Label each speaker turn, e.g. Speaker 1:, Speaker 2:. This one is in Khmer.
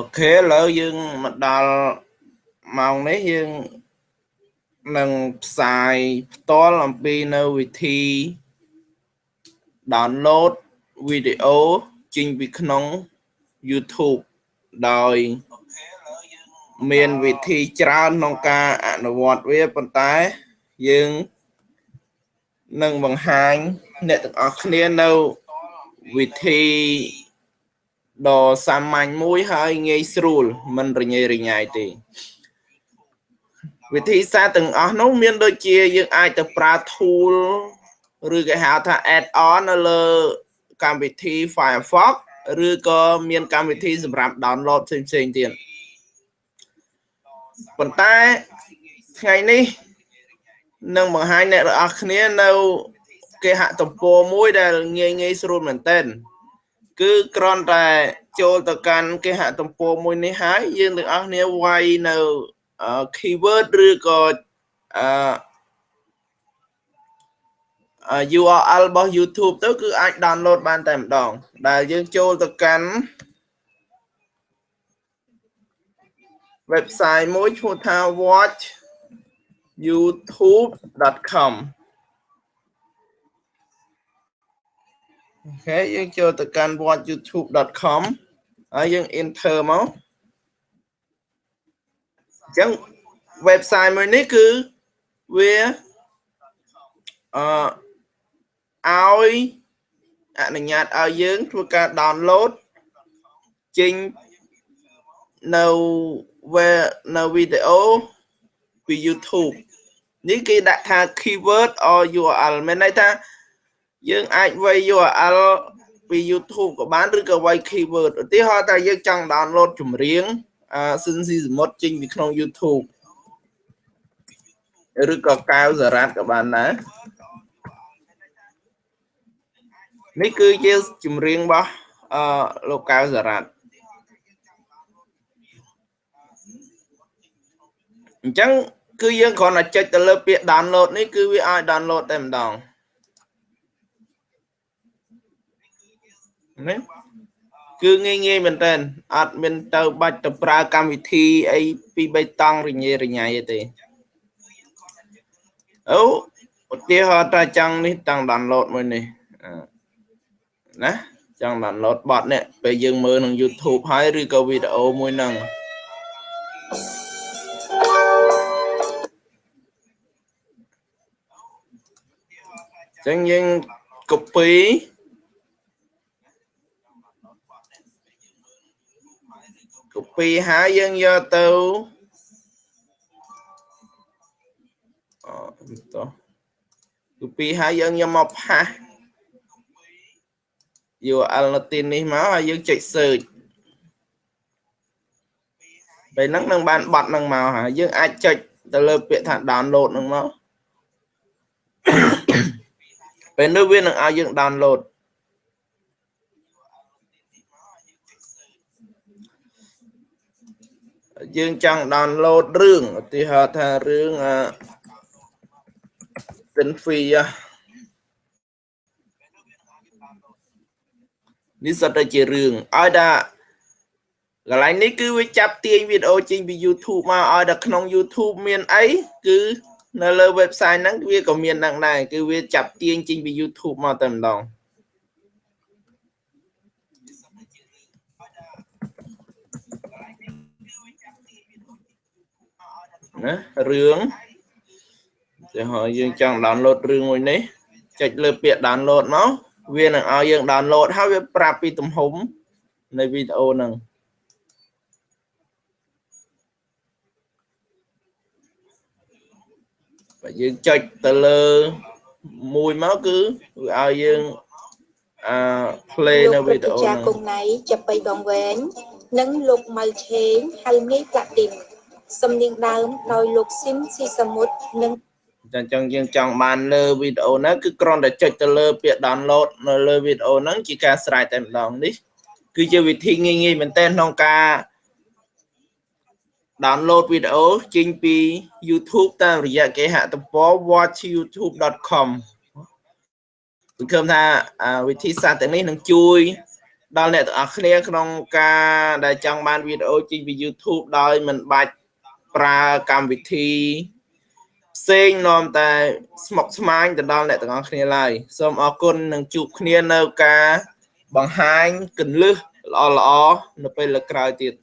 Speaker 1: Ok lỡ dương mà đào màu đấy dương nâng xài to làm pi nơi vị thi download video trên vị nông YouTube đòi miền vị thi trao nông ca ảnh vọt với bàn tay dương nâng bằng hai nè từng ở kia đâu vị thi đồ xăm manh mũi hơi ngay srul mình rồi nhảy thìวิธีសាទាំងអស់នោះមានដូចជាយើងអាចទៅប្រើ tool ឬគេហៅថា add on នៅលើកម្មវិធី Firefox ឬក៏មានកម្មវិធីសម្រាប់ download ផ្សេងៗទៀតប៉ុន្តែថ្ងៃនេះនឹងបង្ហាញអ្នកទាំងអស់គ្នានៅគេហទំព័រមួយដែលងាយស្រួលមែនទែនគឺគ្រាន់តែចូលទៅកាន់គេហទំព័រមួយនេះហើយយើងទាំងអស់គ្នាវាយនៅkeyword ឬក៏ URL របស់ YouTube ទៅគឺអាច download បានតែម្ដងដែលយើងចូលទៅកាន់ website មួយឈ្មោះថា watchyoutube.com អូខេយើងចូលទៅកាន់ watchyoutube.com ហើយយើង enter មកអញ្ចឹង website មួយនេះគឺវាឲ្យអនុញ្ញាតឲ្យយើងធ្វើការ download ចេញនៅវីដេអូពី YouTube នេះគេដាក់ថា keyword or URL មានន័យថាយើងអាចវាយ URL ពី YouTube ក៏បានឬក៏វាយ keyword ឧទាហរណ៍ថាយើងចង់ download ចម្រៀងស៊ិនស៊ីសមុទ្រចេញពីក្នុង YouTube ឬក៏កៅសារ៉ាត់ក៏បានដែរនេះគឺជាចម្រៀងរបស់លោកកៅសារ៉ាត់អញ្ចឹងគឺយើងគ្រាន់តែចុចទៅលើពាក្យ download នេះគឺវាឲ្យ download តែម្ដងណាគឺងាយមែនតើអត់មានទៅបាច់ទៅប្រើកម្មវិធីអីពី3តង់រញ៉េរញ៉ៃទេអូឧទាហរណ៍ថាចង់នេះតាំង download មួយនេះណាចង់ download បទនេះពេលយើងមើលក្នុង YouTube ហើយឬក៏វីដេអូមួយហ្នឹងចឹងយើង copy ហើយយើងយកទៅ copy ហើយយើងយកមកផាស URL នៅទីនេះមកហើយយើងចុច search ពេលហ្នឹងនឹងបានប័ណ្ណហ្នឹងមកហើយយើងអាចចុចទៅលើពាក្យថា download ហ្នឹងមកពេលនោះវានឹងឲ្យយើង download យើងចង់ download រឿងឧទាហរណ៍ថារឿងTenfia នេះសុទ្ធតែជារឿងឲ្យថាកន្លែងនេះគឺវាចាប់ទាញវីដេអូចេញពី YouTube មកឲ្យដល់ក្នុង YouTube មានអីគឺនៅលើ website ហ្នឹងវាក៏មានហ្នឹងដែរគឺវាចាប់ទាញចេញពី YouTube មកតែម្ដងណារឿងតែហើយយើងចង់ download រឿងមួយនេះចុចលើពាក្យ download មកវានឹងឲ្យយើង download ហើយវាប្រាប់ពីទំហំនៃវីដេអូហ្នឹងបើយើងចុចទៅលើមួយមកគឺវាឲ្យយើង play នៅវីដេអូហ្នឹងគុំណៃចាប់បីបងវែងនិងលោកម៉ៅឆេងហៅនាយផ្លាទីនសំនៀងដើមដោយលោកស៊ីមស៊ីសមុទ្រនិងអញ្ចឹងយើងចង់បានលើវីដេអូហ្នឹងគឺគ្រាន់តែចុចទៅលើពាក្យ download នៅលើវីដេអូហ្នឹងជាការស្រេចតែម្ដងនេះគឺជាវិធីងាយមែនទែនក្នុងការ download វីដេអូចេញពី YouTube តាមរយៈគេហទំព័រ watchyoutube.com គឺឃើញថាវិធីសាស្ត្រទាំងនេះនឹងជួយ ដល់អ្នកទាំងអស់គ្នាក្នុងការដែលចង់បានវីដេអូចេញពី YouTube ដោយមិនបាច់ប្រើកម្មវិធីផ្សេងនាំតែស្មុគស្មាញទៅដល់អ្នកទាំងអស់គ្នាឡើយសូមអរគុណនឹងជួបគ្នានៅការបង្ហាញគន្លឹះល្អៗនៅពេលក្រោយទៀត